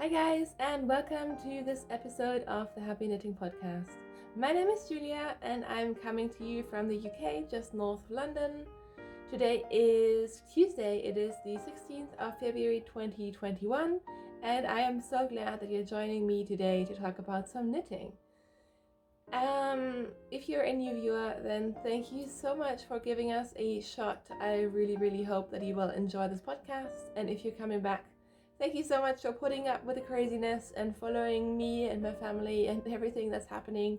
Hi guys, and welcome to this episode of the Happy Knitting Podcast. My name is Julia and I'm coming to you from the UK, just north of London. Today is Tuesday, it is the 16th of February 2021, and I am so glad that you're joining me today to talk about some knitting. If you're a new viewer, then thank you so much for giving us a shot. I really hope that you will enjoy this podcast, and if you're coming back, thank you so much for putting up with the craziness and following me and my family and everything that's happening.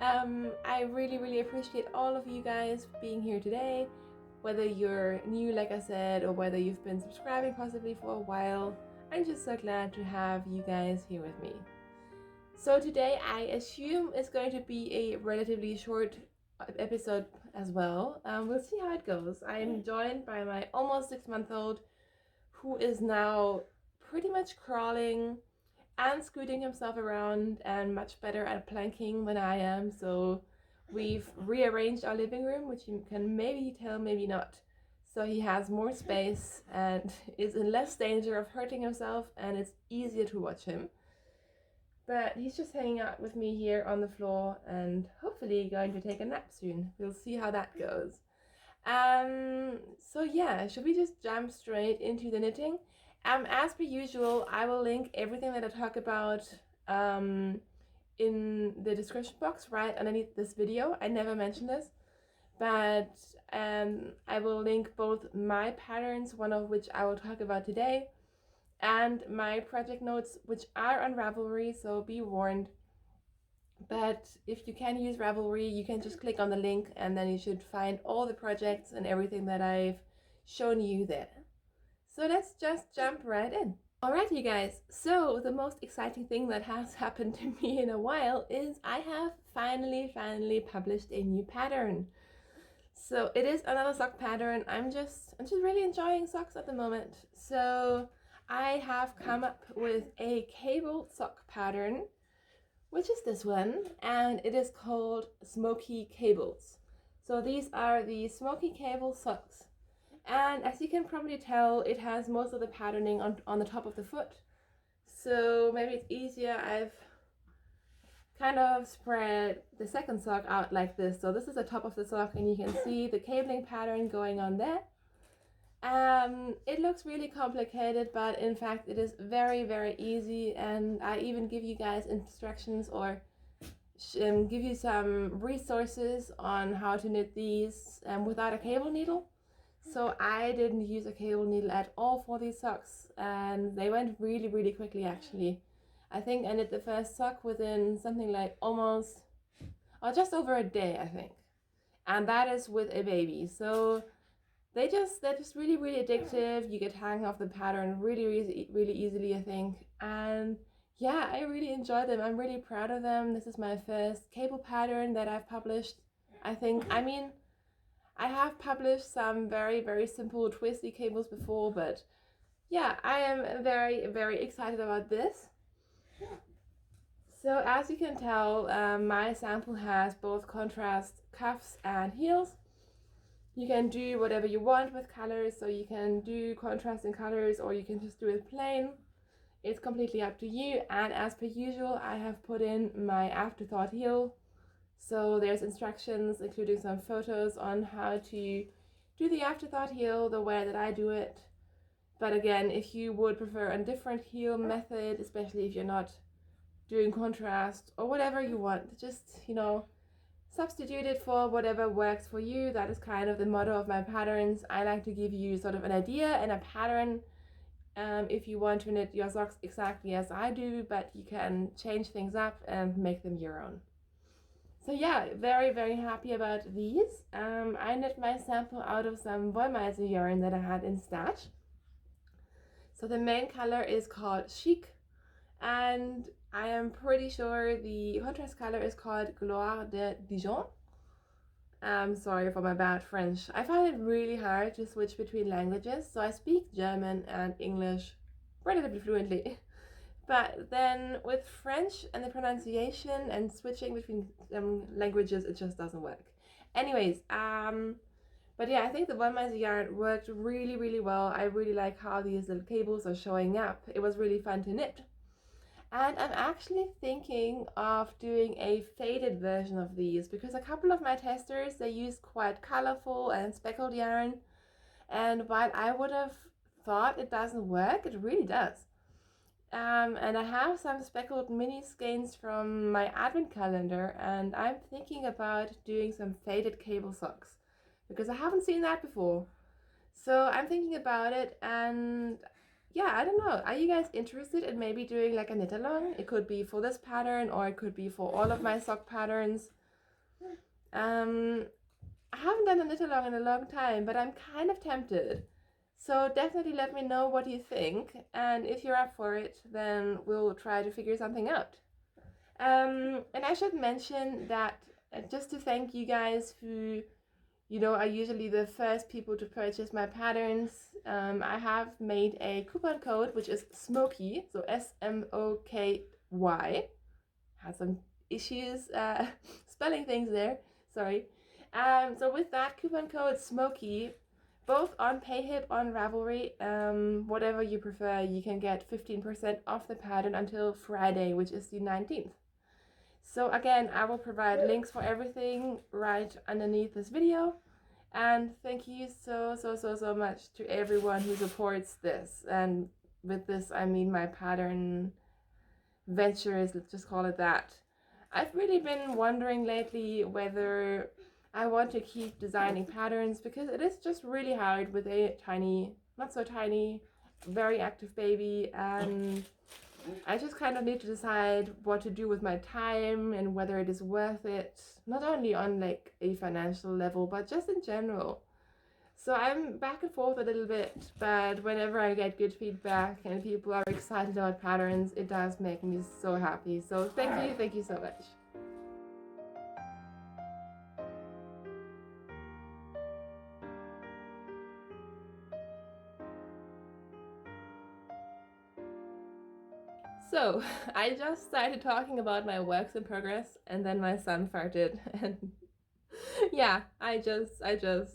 I really appreciate all of you guys being here today, whether you're new, like I said, or whether you've been subscribing possibly for a while. I'm just so glad to have you guys here with me. So today I assume it's going to be a relatively short episode as well. We'll see how it goes. I am joined by my almost 6-month-old, who is now pretty much crawling and scooting himself around and much better at planking than I am. So we've rearranged our living room, which you can maybe tell, maybe not. So he has more space and is in less danger of hurting himself, and it's easier to watch him. But he's just hanging out with me here on the floor and hopefully going to take a nap soon. We'll see how that goes. So yeah, should we just jump straight into the knitting? As per usual, I will link everything that I talk about in the description box right underneath this video. I never mentioned this, but I will link both my patterns, one of which I will talk about today, and my project notes, which are on Ravelry, so be warned. But if you can use Ravelry, you can just click on the link and then you should find all the projects and everything that I've shown you there. So let's just jump right in. Alright, you guys, so the most exciting thing that has happened to me in a while is I have finally published a new pattern. So it is another sock pattern. I'm just really enjoying socks at the moment. So I have come up with a cable sock pattern, which is this one, and it is called Smoky Cables. So these are the Smoky Cable socks, and as you can probably tell, it has most of the patterning on the top of the foot. So maybe it's easier, I've kind of spread the second sock out like this. So this is the top of the sock and you can see the cabling pattern going on there. It looks really complicated, but in fact it is very easy, and I even give you guys instructions or give you some resources on how to knit these without a cable needle. So I didn't use a cable needle at all for these socks, and they went really quickly actually. I think I knit the first sock within something like almost or just over a day, I think, and that is with a baby. So they're just really addictive. You get hang of the pattern really easily, I think. And yeah, I really enjoy them. I'm really proud of them. This is my first cable pattern that I've published, I think. I mean, I have published some very simple twisty cables before, but yeah, I am very excited about this. So as you can tell, my sample has both contrast cuffs and heels. You can do whatever you want with colors, so you can do contrasting colors or you can just do it plain. It's completely up to you, and as per usual, I have put in my afterthought heel. So there's instructions, including some photos on how to do the afterthought heel the way that I do it. But again, if you would prefer a different heel method, especially if you're not doing contrast or whatever you want, just, substitute it for whatever works for you. That is kind of the motto of my patterns. I like to give you sort of an idea and a pattern if you want to knit your socks exactly as I do, but you can change things up and make them your own. So yeah, very happy about these. I knit my sample out of some Wollmeise yarn that I had in stash. So the main color is called Chic, and I am pretty sure the contrast color is called Gloire de Dijon. I'm sorry for my bad French. I find it really hard to switch between languages, so I speak German and English relatively fluently. But then with French and the pronunciation and switching between languages, it just doesn't work. Anyways, but yeah, I think the Wollmeise yarn worked really well. I really like how these little cables are showing up. It was really fun to knit. And I'm actually thinking of doing a faded version of these because a couple of my testers, they use quite colorful and speckled yarn. And while I would have thought it doesn't work, it really does. And I have some speckled mini skeins from my advent calendar, and I'm thinking about doing some faded cable socks because I haven't seen that before. So I'm thinking about it, and yeah, I don't know. Are you guys interested in maybe doing like a knit along? It could be for this pattern, or it could be for all of my sock patterns. I haven't done a knit along in a long time, but I'm kind of tempted. So definitely let me know what you think, and if you're up for it, then we'll try to figure something out. And I should mention that just to thank you guys who, are usually the first people to purchase my patterns. I have made a coupon code, which is Smoky, so SMOKY. Had some issues spelling things there, sorry. So with that coupon code Smoky, both on PAYHIP, on Ravelry, whatever you prefer, you can get 15% off the pattern until Friday, which is the 19th. So again, I will provide links for everything right underneath this video. And thank you so much to everyone who supports this. And with this, I mean my pattern ventures, let's just call it that. I've really been wondering lately whether I want to keep designing patterns because it is just really hard with a tiny, not so tiny, very active baby, and I just kind of need to decide what to do with my time and whether it is worth it, not only on like a financial level, but just in general. So I'm back and forth a little bit, but whenever I get good feedback and people are excited about patterns, it does make me so happy. So thank you so much. So I just started talking about my works in progress, and then my son farted, and yeah, I just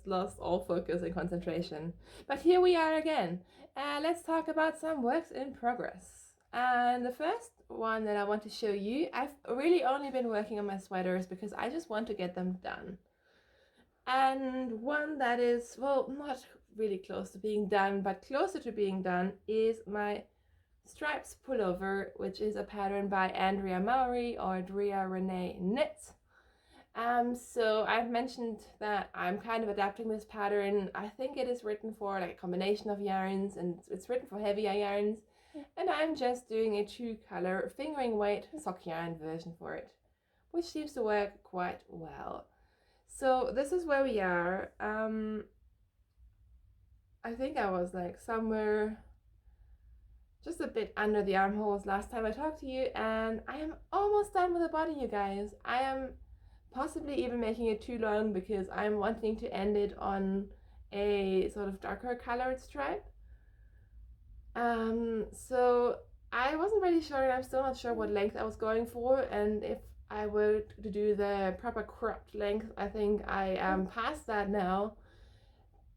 lost all focus and concentration. But here we are again. Let's talk about some works in progress. And the first one that I want to show you, I've really only been working on my sweaters because I just want to get them done. And one that is, well, not really close to being done, but closer to being done is my stripes pullover, which is a pattern by Andrea Mowry or Drea Renee Knits. So I've mentioned that I'm kind of adapting this pattern. I think it is written for like a combination of yarns, and it's written for heavier yarns, and I'm just doing a 2-color fingering weight sock yarn version for it, which seems to work quite well. So this is where we are. I think I was like somewhere just a bit under the armholes last time I talked to you, and I am almost done with the body, you guys. I am possibly even making it too long because I'm wanting to end it on a sort of darker colored stripe. So I wasn't really sure, and I'm still not sure what length I was going for, and if I were to do the proper cropped length, I think I am past that now.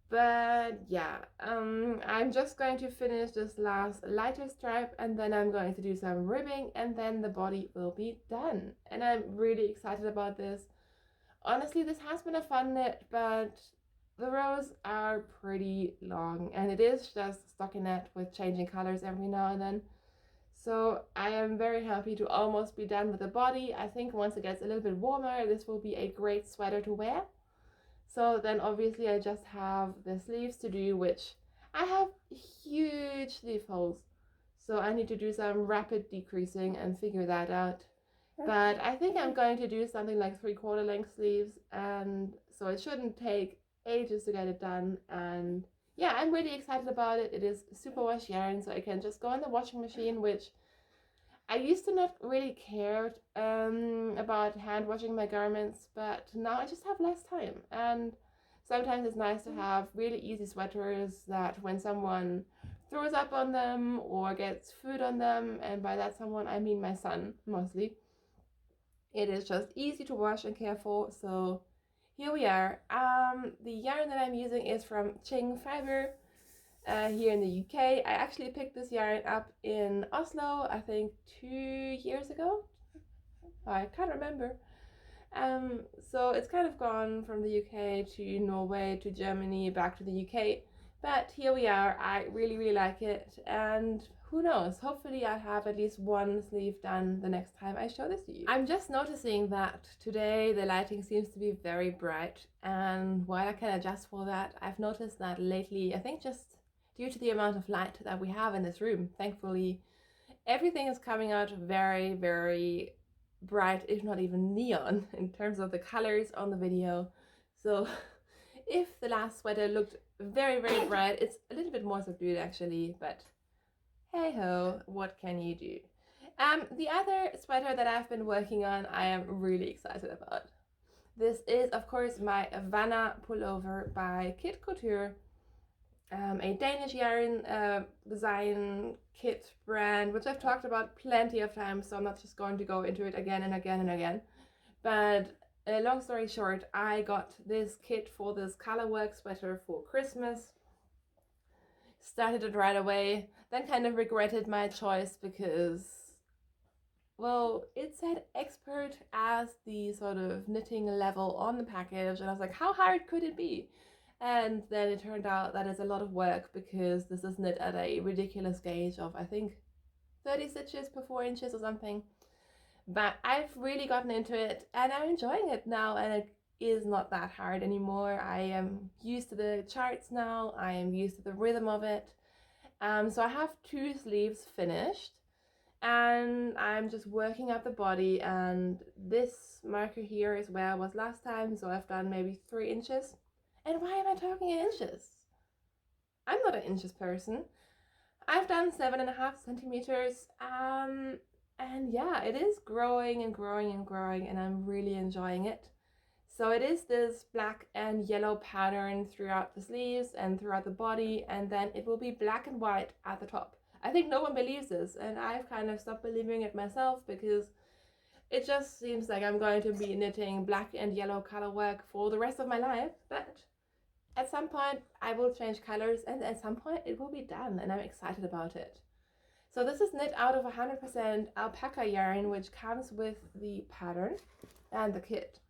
But yeah, I'm just going to finish this last lighter stripe, and then I'm going to do some ribbing, and then the body will be done. And I'm really excited about this. Honestly, this has been a fun knit, but the rows are pretty long, and it is just stockinette with changing colors every now and then. So I am very happy to almost be done with the body. I think once it gets a little bit warmer, this will be a great sweater to wear. So then obviously I just have the sleeves to do, which I have huge sleeve holes. So I need to do some rapid decreasing and figure that out. But I think I'm going to do something like 3/4 length sleeves, and so it shouldn't take ages to get it done. And yeah, I'm really excited about it. It is superwash yarn, so I can just go in the washing machine, which I used to not really care about hand washing my garments, but now I just have less time. And sometimes it's nice to have really easy sweaters that when someone throws up on them or gets food on them, and by that someone I mean my son mostly, it is just easy to wash and care for. So here we are. The yarn that I'm using is from Ching Fiber. here in the UK. I actually picked this yarn up in Oslo, I think 2 years ago. I can't remember. So it's kind of gone from the UK to Norway to Germany back to the UK. But here we are. I really, really like it. And who knows, hopefully I have at least one sleeve done the next time I show this to you. I'm just noticing that today the lighting seems to be very bright. And while I can adjust for that, I've noticed that lately, I think just due to the amount of light that we have in this room, thankfully, everything is coming out very, very bright, if not even neon, in terms of the colors on the video. So if the last sweater looked very, very bright, it's a little bit more subdued actually, but hey ho, what can you do? The other sweater that I've been working on, I am really excited about. This is, of course, my Havana Pullover by Kit Couture, a Danish yarn design kit brand, which I've talked about plenty of times, so I'm not just going to go into it again and again and again. But long story short, I got this kit for this colorwork sweater for Christmas. Started it right away, then kind of regretted my choice because, well, it said expert as the sort of knitting level on the package, and I was like, how hard could it be? And then it turned out that it's a lot of work because this is knit at a ridiculous gauge of, I think, 30 stitches per 4 inches or something. But I've really gotten into it and I'm enjoying it now, and it is not that hard anymore. I am used to the charts now. I am used to the rhythm of it. So I have 2 sleeves finished and I'm just working up the body, and this marker here is where I was last time, so I've done maybe 3 inches. And why am I talking in inches? I'm not an inches person. I've done 7.5 centimeters. And yeah, it is growing and growing and growing, and I'm really enjoying it. So it is this black and yellow pattern throughout the sleeves and throughout the body, and then it will be black and white at the top. I think no one believes this, and I've kind of stopped believing it myself because it just seems like I'm going to be knitting black and yellow color work for the rest of my life. But at some point I will change colors, and at some point it will be done, and I'm excited about it. So this is knit out of 100% alpaca yarn, which comes with the pattern and the kit.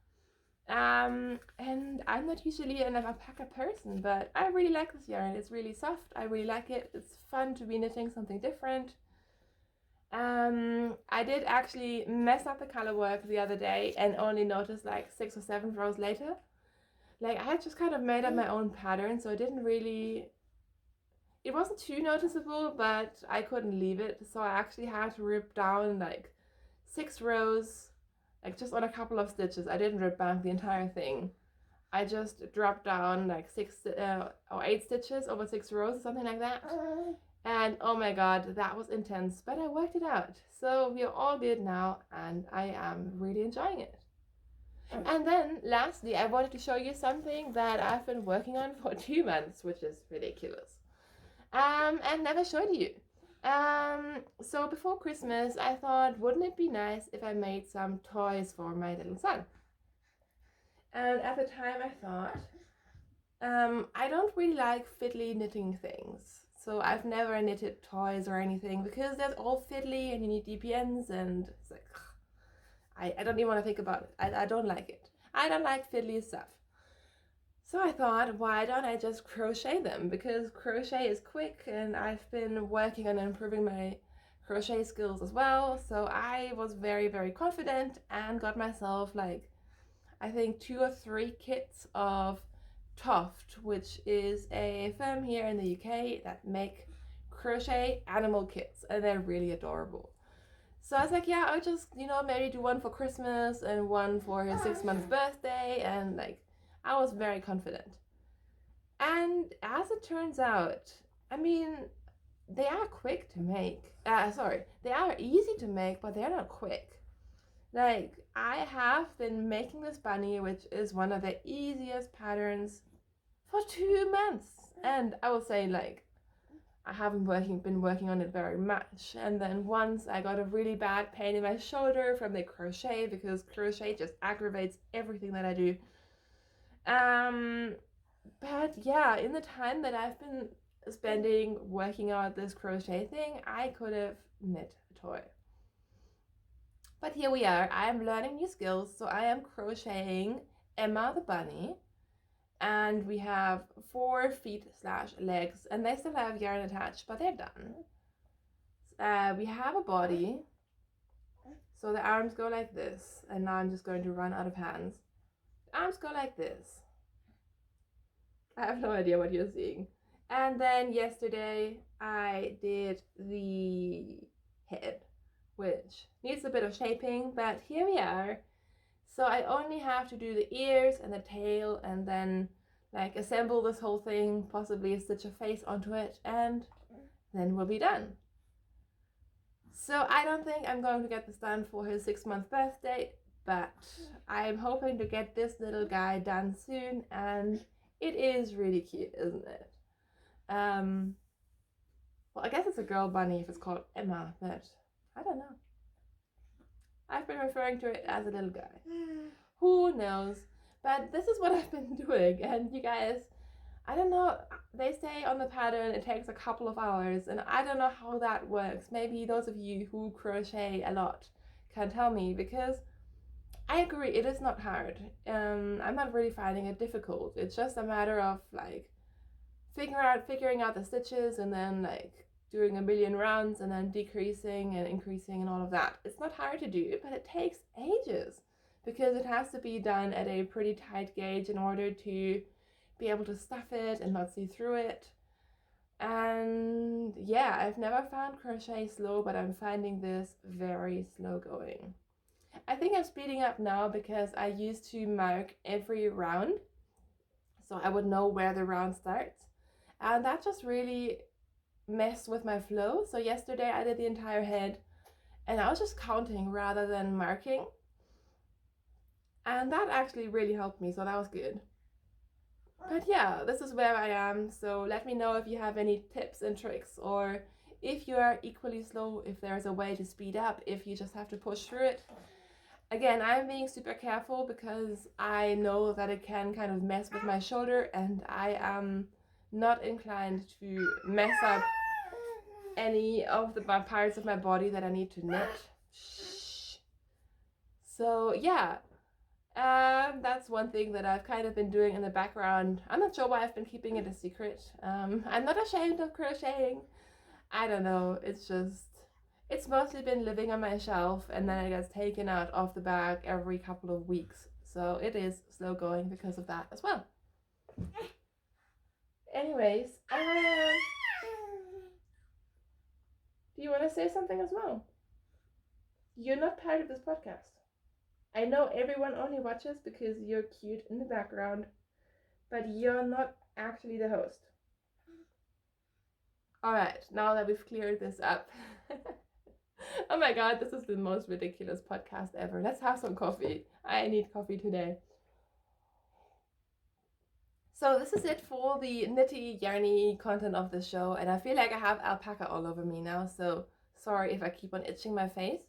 And I'm not usually an alpaca person, but I really like this yarn. It's really soft. I really like it. It's fun to be knitting something different. I did actually mess up the color work the other day and only noticed like 6 or 7 rows later. Like I had just kind of made up my own pattern, so it wasn't too noticeable, but I couldn't leave it. So I actually had to rip down like 6 rows, like just on a couple of stitches. I didn't rip back the entire thing. I just dropped down like 6 or 8 stitches over 6 rows or something like that. And oh my god, that was intense, but I worked it out. So we are all good now, and I am really enjoying it. And then lastly, I wanted to show you something that I've been working on for 2 months, which is ridiculous. And never showed you. So before Christmas, I thought, wouldn't it be nice if I made some toys for my little son? And at the time I thought, I don't really like fiddly knitting things. So I've never knitted toys or anything because they're all fiddly and you need DPNs, and it's like, I don't even want to think about it. I don't like it. I don't like fiddly stuff. So I thought, why don't I just crochet them? Because crochet is quick and I've been working on improving my crochet skills as well. So I was very, very confident and got myself like, I think 2 or 3 kits of Toft, which is a firm here in the UK that make crochet animal kits, and they're really adorable. So I was like, yeah, I'll just, maybe do one for Christmas and one for his 6-month birthday, and like, I was very confident. And as it turns out, I mean, they are quick to make. They are easy to make, but they're not quick. Like, I have been making this bunny, which is one of the easiest patterns, for 2 months. And I will say, like, I haven't been working on it very much. And then once I got a really bad pain in my shoulder from the crochet, because crochet just aggravates everything that I do. But yeah, in the time that I've been spending working out this crochet thing, I could have knit a toy. But here we are. I am learning new skills, so I am crocheting Emma the bunny, and we have 4 feet/legs, and they still have yarn attached, but they're done. We have a body, so the arms go like this, and now I'm just going to run out of hands. The arms go like this. I have no idea what you're seeing. And then yesterday I did the head, which needs a bit of shaping, but here we are. So I only have to do the ears and the tail, and then like assemble this whole thing, possibly stitch a face onto it, and then we'll be done. So I don't think I'm going to get this done for his 6-month birthday, but I'm hoping to get this little guy done soon, and it is really cute, isn't it? Well, I guess it's a girl bunny if it's called Emma, but I don't know. I've been referring to it as a little guy. Who knows? But this is what I've been doing, and you guys, I don't know, they say on the pattern it takes a couple of hours, and I don't know how that works. Maybe those of you who crochet a lot can tell me, because I agree, it is not hard. I'm not really finding it difficult. It's just a matter of like figuring out the stitches, and then like doing a million rounds, and then decreasing and increasing and all of that. It's not hard to do, but it takes ages, because it has to be done at a pretty tight gauge in order to be able to stuff it and not see through it. And yeah, I've never found crochet slow, but I'm finding this very slow going. I think I'm speeding up now because I used to mark every round, so I would know where the round starts, and that just really messed with my flow. So yesterday I did the entire head, and I was just counting rather than marking, and that actually really helped me, so that was good. But yeah, this is where I am, so let me know if you have any tips and tricks, or if you are equally slow, if there's a way to speed up, if you just have to push through it. Again, I'm being super careful because I know that it can kind of mess with my shoulder, and I am not inclined to mess up any of the parts of my body that I need to knit. So yeah, that's one thing that I've kind of been doing in the background. I'm not sure why I've been keeping it a secret. I'm not ashamed of crocheting. I don't know, it's mostly been living on my shelf, and then it gets taken out of the bag every couple of weeks. So it is slow going because of that as well. Anyways, do you want to say something as well? You're not part of this podcast. I know everyone only watches because you're cute in the background, but you're not actually the host. Alright, now that we've cleared this up. Oh my god, this is the most ridiculous podcast ever. Let's have some coffee. I need coffee today. So this is it for the knitty, yarny content of the show, and I feel like I have alpaca all over me now, so sorry if I keep on itching my face.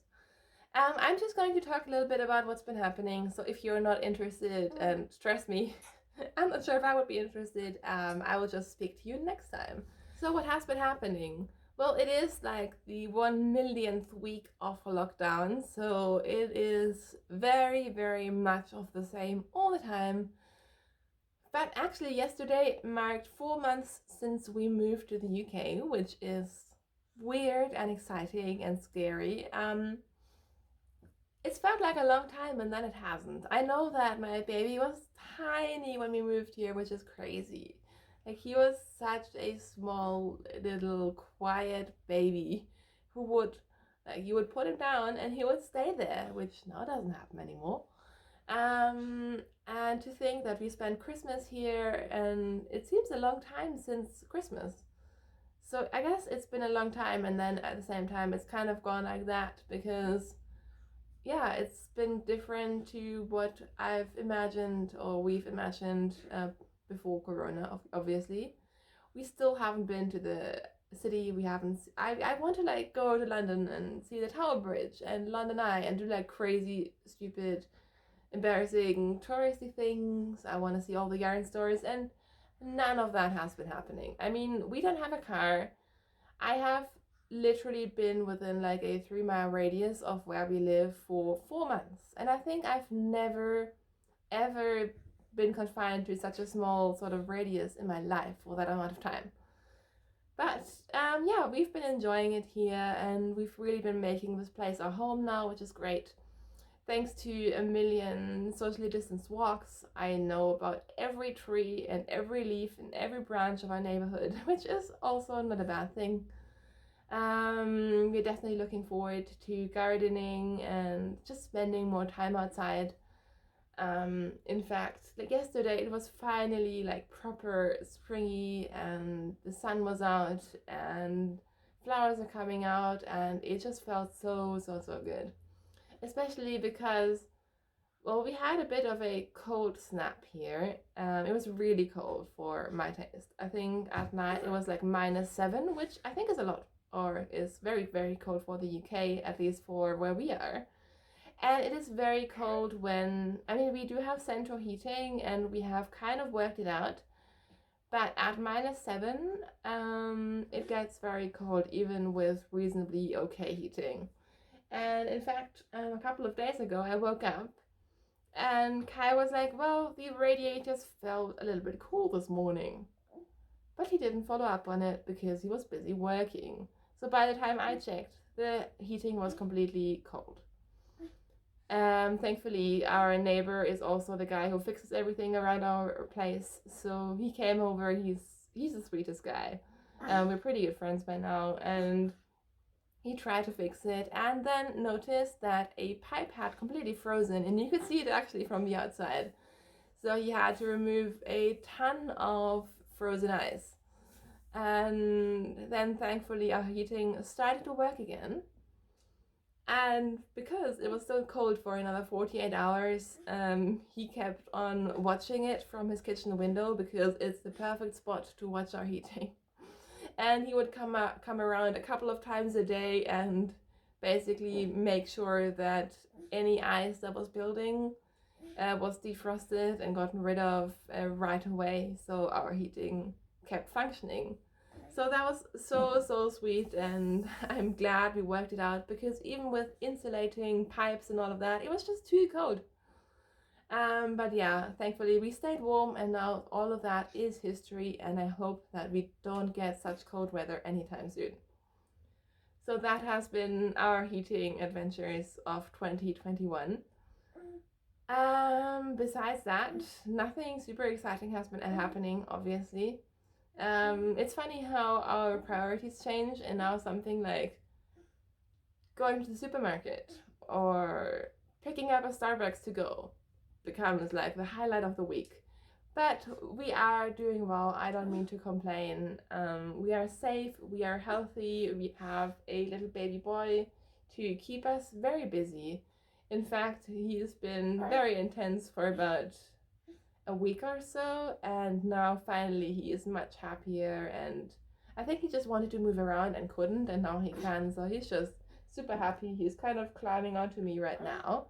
I'm just going to talk a little bit about what's been happening, so if you're not interested, and trust me, I'm not sure if I would be interested, I will just speak to you next time. So what has been happening? Well, it is like the 1 millionth week of lockdown, so it is very, very much of the same all the time. But actually yesterday marked 4 months since we moved to the UK, which is weird and exciting and scary. It's felt like a long time, and then it hasn't. I know that my baby was tiny when we moved here, which is crazy. Like, he was such a small, little, quiet baby who would, like, you would put him down and he would stay there, which now doesn't happen anymore. And to think that we spent Christmas here, and it seems a long time since Christmas. So I guess it's been a long time, and then at the same time it's kind of gone like that, because yeah, it's been different to what I've imagined, or we've imagined before Corona, obviously. We still haven't been to the city. We haven't. I want to like go to London and see the Tower Bridge and London Eye and do like crazy, stupid, embarrassing touristy things. I want to see all the yarn stores, and None of that has been happening. I mean, we don't have a car. I have literally been within like a 3-mile radius of where we live for 4 months. And I think I've never, ever been confined to such a small sort of radius in my life for that amount of time. But yeah, we've been enjoying it here, and we've really been making this place our home now, which is great. Thanks to a million socially distanced walks, I know about every tree and every leaf and every branch of our neighborhood, which is also not a bad thing. We're definitely looking forward to gardening and just spending more time outside. In fact, like yesterday, it was finally like proper springy, and the sun was out and flowers are coming out, and it just felt so good. Especially because, well, we had a bit of a cold snap here. It was really cold for my taste. I think at night it was like -7, which I think is a lot, or is very cold for the UK, at least for where we are. And it is very cold when, I mean, we do have central heating and we have kind of worked it out. But at -7, it gets very cold even with reasonably okay heating. And in fact, a couple of days ago, I woke up and Kai was like, well, the radiators felt a little bit cool this morning. But he didn't follow up on it because he was busy working. So by the time I checked, the heating was completely cold. Thankfully, our neighbor is also the guy who fixes everything around our place. So he came over. He's the sweetest guy. We're pretty good friends by now, and he tried to fix it and then noticed that a pipe had completely frozen, and you could see it actually from the outside. So he had to remove a ton of frozen ice. And then thankfully our heating started to work again. And because it was still cold for another 48 hours, he kept on watching it from his kitchen window because it's the perfect spot to watch our heating. And he would come around a couple of times a day and basically make sure that any ice that was building was defrosted and gotten rid of right away, so our heating kept functioning. So that was so sweet, and I'm glad we worked it out, because even with insulating pipes and all of that, it was just too cold. But yeah, thankfully we stayed warm, and now all of that is history, and I hope that we don't get such cold weather anytime soon. So that has been our heating adventures of 2021. Besides that, nothing super exciting has been happening, obviously. It's funny how our priorities change, and now something like going to the supermarket or picking up a Starbucks to go becomes like the highlight of the week. But we are doing well. I don't mean to complain. We are safe, we are healthy, we have a little baby boy to keep us very busy. In fact, he's been very intense for about a week or so, and now finally he is much happier, and I think he just wanted to move around and couldn't, and now he can, so he's just super happy. He's kind of climbing onto me right now.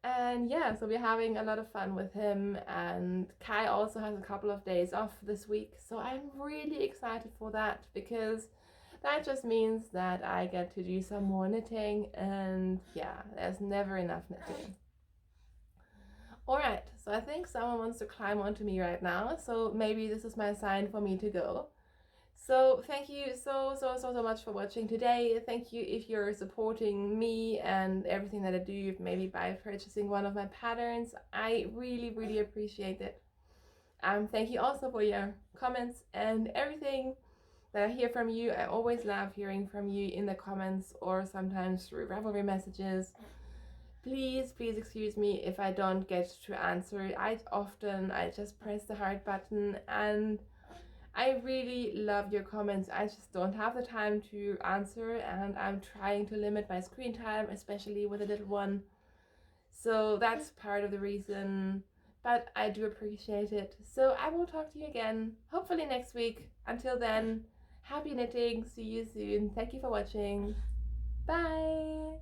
And yeah, so we're having a lot of fun with him, and Kai also has a couple of days off this week, so I'm really excited for that, because that just means that I get to do some more knitting, and yeah, there's never enough knitting. Alright, so I think someone wants to climb onto me right now, so maybe this is my sign for me to go. So thank you so much for watching today. Thank you if you're supporting me and everything that I do, maybe by purchasing one of my patterns. I really appreciate it. Thank you also for your comments and everything that I hear from you. I always love hearing from you in the comments or sometimes through Ravelry messages. Please excuse me if I don't get to answer. I just press the heart button, and I really love your comments. I just don't have the time to answer, and I'm trying to limit my screen time, especially with a little one. So that's part of the reason, but I do appreciate it. So I will talk to you again, hopefully next week. Until then, happy knitting. See you soon. Thank you for watching. Bye.